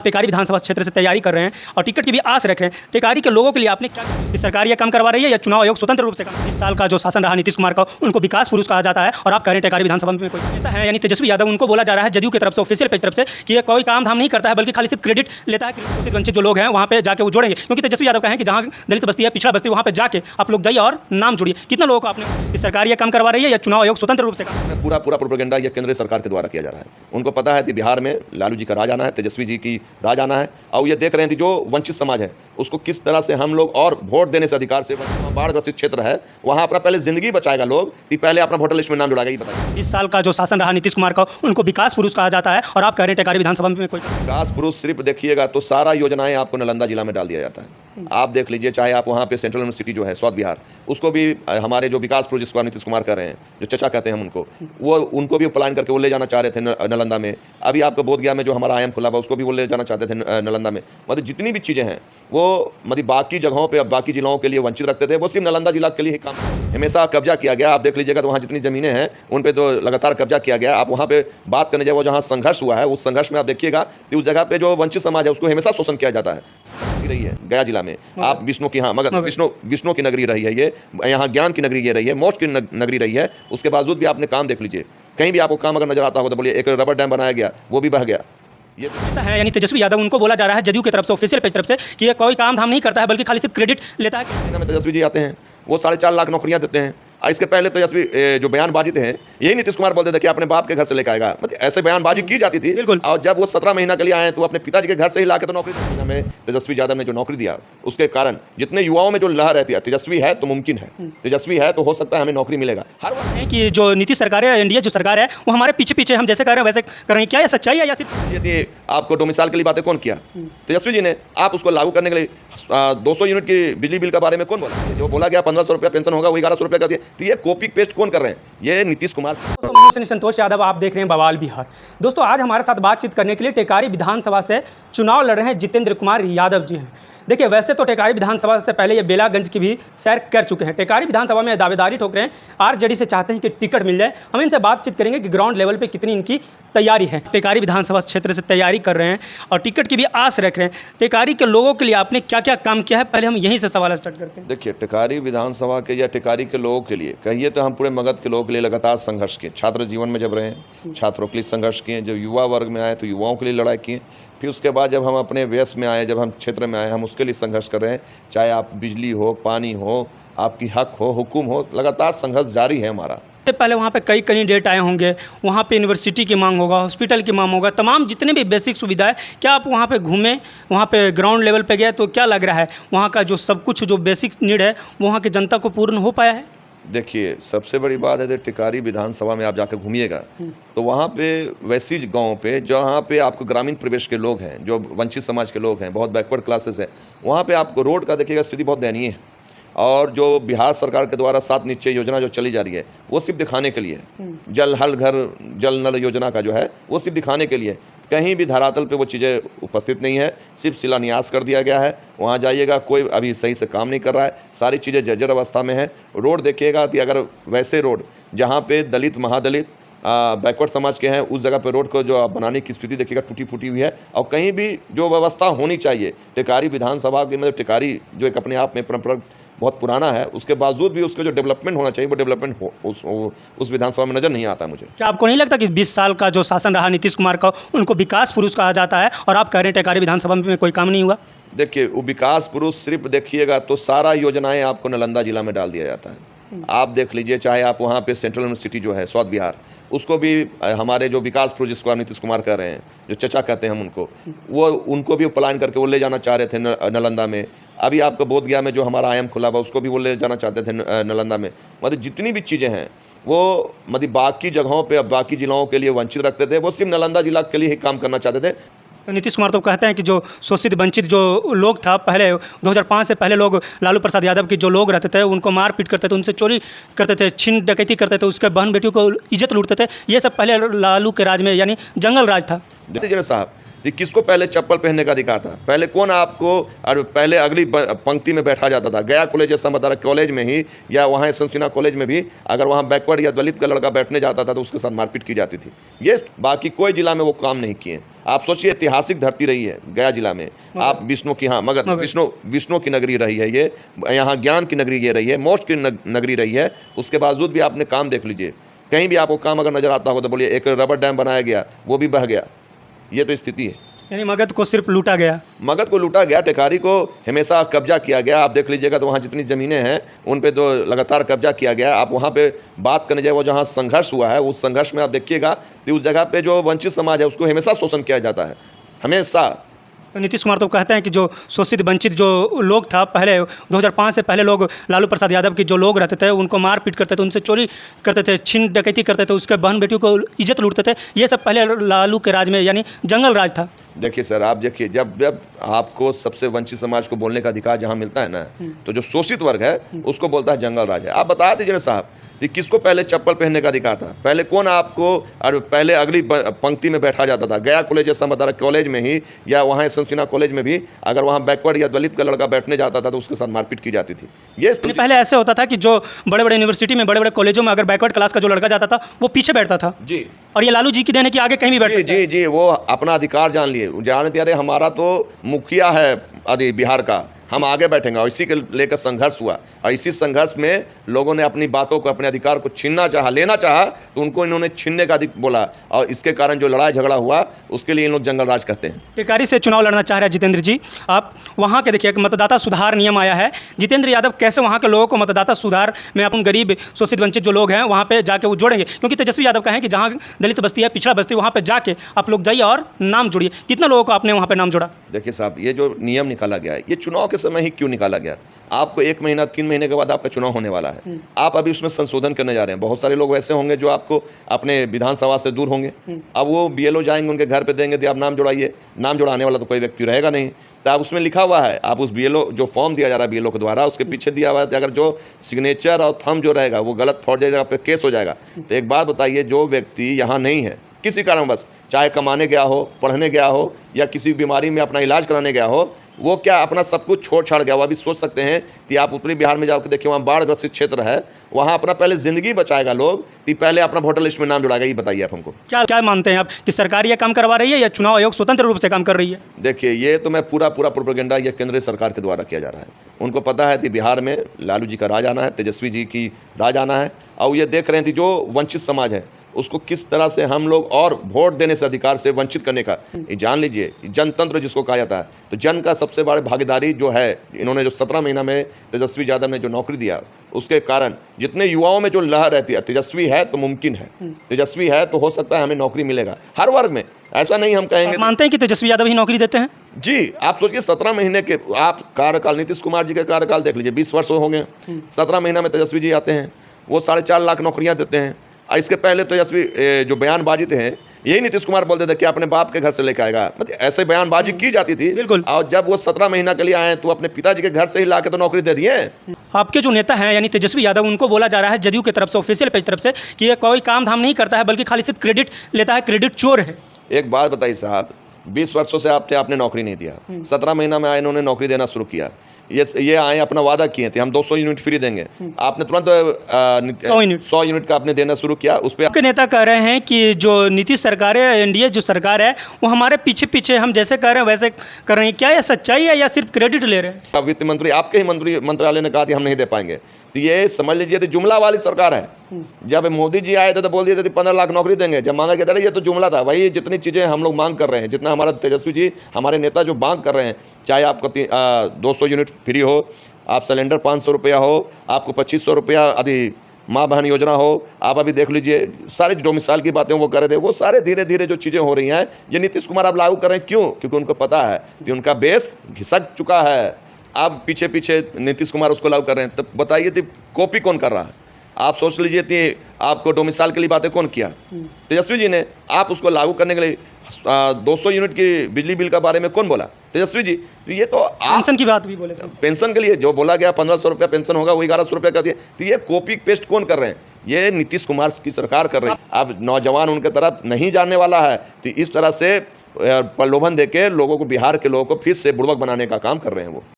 टेकारी विधानसभा क्षेत्र से तैयारी कर रहे हैं और टिकट की भी आस रख रहे हैं। टेकारी के लोगों के लिए आपने क्या, सरकार यह काम करवा रही है या चुनाव आयोग स्वतंत्र रूप से काम? इस साल का जो शासन रहा नीतीश कुमार का, उनको विकास पुरुष कहा जाता है और आप कह रहे हैं टेकारी विधानसभा में कोई नेता है यानी तेजस्वी यादव, उनको बोला जा रहा है जदयू की तरफ से, ऑफिशियल पेज तरफ से कि ये कोई काम धाम नहीं करता है बल्कि खाली सिर्फ क्रेडिट लेता है। शोषित वंचित जो लोग हैं वहाँ पे जाके वो जोड़ेंगे, क्योंकि तेजस्वी यादव कहें कि जहाँ दलित बस्ती है, पिछड़ा बस्ती, वहाँ पे जाके आप लोग जाइए और नाम जोड़िए। कितना लोगों को आपने, सरकार यह काम करवा रही है या चुनाव आयोग स्वतंत्र रूप से काम? पूरा प्रोपेगेंडा ये केंद्र सरकार के द्वारा किया जा रहा है। उनको पता है कि बिहार में लालू जी का राज आना है, तेजस्वी जी की राज आना है, और ये देख रहे हैं कि जो वंचित समाज है उसको किस तरह से हम लोग और वोट देने से अधिकार से, बाढ़ ग्रसित क्षेत्र है वहाँ अपना पहले जिंदगी बचाएगा लोग कि पहले अपना वोटर लिस्ट में नाम जुड़ाएगा। ये बताइए, इस साल का जो शासन रहा नीतीश कुमार का, उनको विकास पुरुष कहा जाता है और आप कह रहे हैं टेकारी विधानसभा में कोई विकास पुरुष सिर्फ देखिएगा तो सारा योजनाएं आपको नालंदा जिला में डाल दिया जाता है। आप देख लीजिए, चाहे आप वहाँ पे सेंट्रल यूनिवर्सिटी जो है स्वास्थ्य बिहार, उसको भी हमारे जो विकास पुरुष जिसको नीतीश कुमार कर रहे हैं, जो चचा कहते हैं हम उनको, वो उनको भी प्लान करके वो ले जाना चाह रहे थे नालंदा में। अभी आपको बोधगया में जो हमारा आईएम खुला हुआ उसको भी वो ले जाना चाहते थे नालंदा में। मतलब जितनी भी चीज़ें हैं वो मतलब बाकी जगहों पे, बाकी जिलों के लिए वंचित रखते थे, वो सिर्फ नालंदा जिला के लिए ही काम हमेशा कब्जा किया गया। आप देख लीजिएगा तो वहाँ जितनी ज़मीनें हैं उन पर तो लगातार कब्जा किया गया। आप वहाँ पे बात करने जाए, वो जहाँ संघर्ष हुआ है उस संघर्ष में आप देखिएगा कि उस जगह पे जो वंचित समाज है उसको हमेशा शोषण किया जाता है। रही है गया जिला में आप विष्णु की, हाँ मगर विष्णु की नगरी रही है ये, यहाँ ज्ञान की नगरी ये रही है, मोक्ष की नगरी रही है। उसके बावजूद भी आपने काम देख लीजिए, कहीं भी आपको काम अगर नजर आता होगा तो बोलिए, एक रबर डैम बनाया गया वो भी बह गया। ये तो है यानी तेजस्वी यादव, उनको बोला जा रहा है जदयू की तरफ से, ऑफिशियल पेज तरफ से कि ये कोई काम धाम नहीं करता है बल्कि खाली सिर्फ क्रेडिट लेता है। तेजस्वी जी आते हैं, वो 4.5 लाख नौकरियां देते हैं। इसके पहले तेजस्वी जो बयानबाजी थे यही नीतीश कुमार बोलते थे कि अपने बाप के घर से लेकर आएगा, मतलब ऐसे बयानबाजी की जाती थी। बिल्कुल। और जब वो 17 महीना के लिए आए तो अपने पिताजी के घर से ही लाके तो नौकरी दी। हमें तेजस्वी यादव ने जो नौकरी दिया उसके कारण जितने युवाओं में जो लहर रहती है, तेजस्वी है तो मुमकिन है, तेजस्वी है तो हो सकता है हमें नौकरी मिलेगा। हर वक्त कि जो नीतीश सरकार है, एनडीए जो सरकार है, वो हमारे पीछे पीछे हम जैसे कर रहे हैं वैसे कर रहे हैं। क्या ये सच्चाई है या सिर्फ यदि आपको डोमिसाइल के लिए बातें कौन किया? तेजस्वी जी ने। आप उसको लागू करने के लिए 200 यूनिट की बिजली बिल के बारे में कौन बोला? जो बोला गया 1500 रुपया पेंशन होगा, वो 1100 रुपया कर दिया। तो ये कॉपी पेस्ट कौन कर रहे हैं? ये नीतीश कुमार। दोस्तों, संतोष यादव, आप देख रहे हैं बवाल बिहार। दोस्तों, आज हमारे साथ बातचीत करने के लिए टेकारी विधानसभा से चुनाव लड़ रहे हैं जितेंद्र कुमार यादव जी हैं। देखिए, वैसे तो टेकारी विधानसभा से पहले ये बेलागंज की भी सैर कर चुके हैं। टेकारी विधानसभा में दावेदारी ठोक रहे हैं, आरजेडी से चाहते हैं कि टिकट मिल जाए। हम इनसे बातचीत करेंगे कि ग्राउंड लेवल पे कितनी इनकी तैयारी है। टेकारी विधानसभा क्षेत्र से तैयारी कर रहे हैं और टिकट की भी आस रख रहे हैं। टेकारी के लोगों के लिए आपने क्या क्या काम किया है, पहले हम यहीं से सवाल स्टार्ट करते हैं। देखिए, टेकारी विधानसभा के या टेकारी के लोगों के लिए कहिए तो हम पूरे मगध के लोगों के लिए लगातार संघर्ष किए। छात्र जीवन में जब रहे, छात्रों के लिए संघर्ष किए। जब युवा वर्ग में आए तो युवाओं के लिए लड़ाई किए। फिर उसके बाद जब हम अपने व्यस में आए, जब हम क्षेत्र में आए, हम उसके लिए संघर्ष कर रहे हैं। चाहे आप बिजली हो, पानी हो, आपकी हक हो, हुकुम हो, लगातार संघर्ष जारी है हमारा। इससे पहले वहाँ पे कई कैंडिडेट आए होंगे, वहाँ पे यूनिवर्सिटी की मांग होगा, हॉस्पिटल की मांग होगा, तमाम जितने भी बेसिक सुविधाएं। क्या आप वहाँ पे घूमे, वहाँ पे ग्राउंड लेवल पे गए तो क्या लग रहा है वहाँ का जो सब कुछ जो बेसिक नीड है वहाँ की जनता को पूर्ण हो पाया है? देखिए, सबसे बड़ी बात है टेकारी विधानसभा में आप जाकर घूमिएगा तो वहाँ पे वैसी गांव पे जहाँ पे आपको ग्रामीण प्रदेश के लोग हैं, जो वंचित समाज के लोग हैं, बहुत बैकवर्ड क्लासेस हैं, वहाँ पे आपको रोड का देखिएगा स्थिति बहुत दयनीय है। और जो बिहार सरकार के द्वारा 7 निश्चय योजना जो चली जा रही है वो सिर्फ दिखाने के लिए, जल हल घर जल नल योजना का जो है वो सिर्फ दिखाने के लिए, कहीं भी धरातल पे वो चीज़ें उपस्थित नहीं है। सिर्फ शिलान्यास कर दिया गया है। वहाँ जाइएगा, कोई अभी सही से काम नहीं कर रहा है, सारी चीज़ें जर्जर अवस्था में है। रोड देखिएगा कि अगर वैसे रोड जहाँ पे दलित, महादलित, बैकवर्ड समाज के हैं, उस जगह पे रोड को जो आप बनाने की स्थिति देखिएगा टूटी फूटी हुई है। और कहीं भी जो व्यवस्था होनी चाहिए टेकारी विधानसभा की, मतलब टेकारी जो एक अपने आप में परंपरा बहुत पुराना है, उसके बावजूद भी उसका जो डेवलपमेंट होना चाहिए वो डेवलपमेंट उस विधानसभा में नज़र नहीं आता मुझे। क्या आपको नहीं लगता कि 20 साल का जो शासन रहा नीतीश कुमार का, उनको विकास पुरुष कहा जाता है और आप कह रहे हैं टेकारी विधानसभा में कोई काम नहीं हुआ? देखिए, वो विकास पुरुष सिर्फ देखिएगा तो सारा योजनाएं आपको नालंदा जिला में डाल दिया जाता है। आप देख लीजिए, चाहे आप वहाँ पे सेंट्रल यूनिवर्सिटी जो है स्वास्थ्य बिहार, उसको भी हमारे जो विकास पुरुष जिसको नीतीश कुमार कर रहे हैं, जो चचा कहते हैं हम उनको, वो उनको भी प्लान करके वो ले जाना चाह रहे थे नालंदा में। अभी आपको बोधगया में जो हमारा आईएम खुला हुआ उसको भी वो ले जाना चाहते थे नालंदा में। मतलब जितनी भी चीज़ें हैं वो मतलब बाकी जगहों पे, बाकी जिलों के लिए वंचित रखते थे, वो सिर्फ नालंदा जिला के लिए ही काम करना चाहते थे। नीतीश कुमार तो कहते हैं कि जो शोषित वंचित जो लोग था, पहले 2005 से पहले लोग लालू प्रसाद यादव के जो लोग रहते थे उनको मारपीट करते थे, उनसे चोरी करते थे, छीन डकैती करते थे, उसके बहन बेटियों को इज्जत लूटते थे। ये सब पहले लालू के राज में यानी जंगल राज था। देखिए साहब, तो किसको पहले चप्पल पहनने का अधिकार था? पहले कौन आपको और पहले अगली पंक्ति में बैठा जाता था? गया कॉलेज जैसा बता रहा, कॉलेज में ही या वहाँ यशवंत कॉलेज में भी अगर वहाँ बैकवर्ड या दलित का लड़का बैठने जाता था तो उसके साथ मारपीट की जाती थी। ये बाकी कोई जिला में वो काम नहीं किए। आप सोचिए, ऐतिहासिक धरती रही है गया जिला में। आप विष्णु की, हाँ, मगर विष्णु की नगरी रही है ये, यहाँ ज्ञान की नगरी ये रही है, मोक्ष की नगरी रही है। उसके बावजूद भी आपने काम देख लीजिए, कहीं भी आपको काम अगर नजर आता होगा तो बोलिए एक रबर डैम बनाया गया, वो भी बह गया। ये तो स्थिति है। यानी मगध को सिर्फ लूटा गया। मगध को लूटा गया, टेकारी को हमेशा कब्जा किया गया। आप देख लीजिएगा तो वहाँ जितनी ज़मीनें हैं उन पे तो लगातार कब्जा किया गया। आप वहाँ पे बात करने जाए, वो जहाँ संघर्ष हुआ है उस संघर्ष में आप देखिएगा कि उस जगह पे जो वंचित समाज है उसको हमेशा शोषण किया जाता है, हमेशा। नीतीश कुमार तो कहते हैं कि जो शोषित वंचित जो लोग था पहले 2005 से पहले, लोग लालू प्रसाद यादव के जो लोग रहते थे उनको मारपीट करते थे, उनसे चोरी करते थे, छीन डकैती करते थे, उसके बहन बेटियों को इज्जत लूटते थे। ये सब पहले लालू के राज में, यानी जंगल राज था। देखिए सर, आप देखिए, जब आपको सबसे वंचित समाज को बोलने का अधिकार जहाँ मिलता है ना, तो जो शोषित वर्ग है उसको बोलता है जंगल राज है। आप बता दीजिए ना साहब कि किसको पहले चप्पल पहनने का अधिकार था? पहले कौन आपको और पहले अगली पंक्ति में बैठा जाता था? गया कॉलेज जैसा बता रहा, कॉलेज में ही या वहाँ यशवंत कॉलेज में भी अगर वहाँ बैकवर्ड या दलित का लड़का बैठने जाता था तो उसके साथ मारपीट की जाती थी। ये पहले ऐसे होता था कि जो बड़े बड़े यूनिवर्सिटी में, बड़े बड़े कॉलेजों में अगर बैकवर्ड क्लास का जो लड़का जाता था वो पीछे बैठता था जी। और ये लालू जी की देन है कि आगे कहीं भी बैठ सकता है। जी, वो अपना अधिकार जान लिए, जानते अरे हमारा तो मुखिया है आदि बिहार का, हम आगे बैठेंगे। और इसी के लेकर संघर्ष हुआ, और इसी संघर्ष में लोगों ने अपनी बातों को, अपने अधिकार को छीनना चाहा, लेना चाहा, तो उनको इन्होंने छीनने का बोला, और इसके कारण जो लड़ाई झगड़ा हुआ उसके लिए इन लोग जंगल राज कहते हैं। टेकारी से चुनाव लड़ना चाह रहे हैं जितेंद्र जी। आप वहाँ के देखिए, एक मतदाता सुधार नियम आया है। जितेंद्र यादव कैसे वहाँ के लोगों को मतदाता सुधार में, अपन गरीब शोषित वंचित जो लोग हैं वहाँ पे जाके वो जोड़ेंगे? क्योंकि तेजस्वी यादव का है कि जहाँ दलित बस्ती है, पिछड़ा बस्ती, वहाँ पे जाके आप लोग जाइए और नाम जोड़िए। कितने लोगों को आपने वहाँ पे नाम जोड़ा? देखिए साहब, ये जो नियम निकाला गया है, ये चुनाव के समय ही क्यों निकाला गया? आपको 1 महीना 3 महीने के बाद आपका चुनाव होने वाला है, आप अभी उसमें संशोधन करने जा रहे हैं। बहुत सारे लोग ऐसे होंगे जो आपको अपने विधानसभा से दूर होंगे, अब वो बीएलओ जाएंगे, उनके घर पे देंगे, आप नाम जोड़ाइए। नाम जोड़ाने वाला तो कोई व्यक्ति रहेगा नहीं, तो आप उसमें लिखा हुआ है, आप उस बीएलओ जो फॉर्म दिया जा रहा है बीएलओ के द्वारा, उसके पीछे दिया हुआ है अगर जो सिग्नेचर और थंब जो रहेगा वो गलत फॉर्जरी पे केस हो जाएगा। तो एक बात बताइए, जो व्यक्ति यहाँ नहीं है किसी कारणवश, चाहे कमाने गया हो, पढ़ने गया हो, या किसी बीमारी में अपना इलाज कराने गया हो, वो क्या अपना सब कुछ छोड़ छाड़ गया? वो अभी सोच सकते हैं कि आप उत्तरी बिहार में जाकर देखिए, वहाँ बाढ़ ग्रसित क्षेत्र है, वहाँ अपना पहले ज़िंदगी बचाएगा लोग कि पहले अपना वोटर लिस्ट में नाम जुड़ाएगा। ये बताइए आप हमको, क्या मानते हैं आप कि सरकार ये काम करवा रही है या चुनाव आयोग स्वतंत्र रूप से काम कर रही है? देखिए, ये तो मैं पूरा प्रोपेगेंडा ये केंद्रीय सरकार के द्वारा किया जा रहा है। उनको पता है कि बिहार में लालू जी का राज आना है, तेजस्वी जी की राज आना है, और ये देख रहे हैं कि जो वंचित समाज है उसको किस तरह से हम लोग और वोट देने से, अधिकार से वंचित करने का, ये जान लीजिए, जनतंत्र जिसको कहा जाता है। तो जन का सबसे बड़ी भागीदारी जो है, इन्होंने जो 17 महीना में तेजस्वी यादव ने जो नौकरी दिया, उसके कारण जितने युवाओं में जो लहर रहती है, तेजस्वी है तो मुमकिन है, तेजस्वी है तो हो सकता है हमें नौकरी मिलेगा हर वर्ग में। ऐसा नहीं हम कहेंगे। मानते हैं कि तेजस्वी यादव ही नौकरी देते हैं? जी, आप सोचिए 17 महीने के आप कार्यकाल, नीतीश कुमार जी के कार्यकाल देख लीजिए, 20 वर्ष हो गए, 17 महीना में तेजस्वी जी आते हैं, वो 4.5 लाख नौकरियाँ देते हैं। इसके पहले तेजस्वी जो बयानबाजी थे, यही नीतीश कुमार बोलते थे कि अपने बाप के घर से लेकर आएगा, मतलब ऐसे बयानबाजी की जाती थी। बिल्कुल। और जब वो 17 महीना के लिए आए तो अपने पिताजी के घर से ही ला के तो नौकरी दे दिए। आपके जो नेता हैं यानी तेजस्वी यादव, उनको बोला जा रहा है जदयू की तरफ से, ऑफिशियल पेज तरफ से, कि ये कोई काम धाम नहीं करता है बल्कि खाली सिर्फ क्रेडिट लेता है, क्रेडिट चोर है। एक बात बताइए साहब, 20 वर्षों से आपने नौकरी नहीं दिया, 17 महीना में आए इन्होंने नौकरी देना शुरू किया। ये आए, अपना वादा किए थे हम 200 यूनिट फ्री देंगे, आपने तुरंत 100 यूनिट का आपने देना शुरू किया। उस पर आपके नेता कह रहे हैं कि जो नीतीश सरकार है, एनडीए जो सरकार है, वो हमारे पीछे पीछे हम जैसे कह रहे हैं वैसे कर रहे हैं। क्या ये सच्चाई है या सिर्फ क्रेडिट ले रहे हैं? वित्त मंत्री, आपके ही मंत्रालय ने कहा कि हम नहीं दे पाएंगे, तो ये समझ लीजिए तो जुमला वाली सरकार है। जब मोदी जी आए थे तो बोल दिए थे 15 लाख नौकरी देंगे, जब मांगा गया था ये तो जुमला था। वही जितनी चीज़ें हम लोग मांग कर रहे हैं, जितना हमारा तेजस्वी जी, हमारे नेता जो मांग कर रहे हैं, चाहे आपको 200 यूनिट फ्री हो, आप सिलेंडर 500 रुपया हो, आपको 2500 रुपया आदि माँ बहन योजना हो, आप अभी देख लीजिए, सारे डोमिसाइल की बातें वो कर रहे थे, वो सारे धीरे धीरे जो चीज़ें हो रही हैं ये नीतीश कुमार अब लागू कर रहे हैं। क्यों? क्योंकि उनको पता है कि उनका बेस घिसक चुका है। अब पीछे पीछे नीतीश कुमार उसको लागू कर रहे हैं। तो बताइए थी कॉपी कौन कर रहा है? आप सोच लीजिए थी, आपको डोमिसाइल के लिए बातें कौन किया? तेजस्वी जी ने। आप उसको लागू करने के लिए 200 यूनिट की बिजली बिल का बारे में कौन बोला? तेजस्वी जी। तो ये तो पेंशन की बात भी बोले थे। पेंशन के लिए जो बोला गया 1500 रुपया पेंशन होगा, वो 1100 रुपया कर दिया। तो ये कॉपी पेस्ट कौन कर रहे हैं? ये नीतीश कुमार की सरकार कर रही है। अब नौजवान उनके तरफ नहीं जानने वाला है, तो इस तरह से प्रलोभन देके लोगों को, बिहार के लोगों को फिर से बुड़बक बनाने का काम कर रहे हैं वो।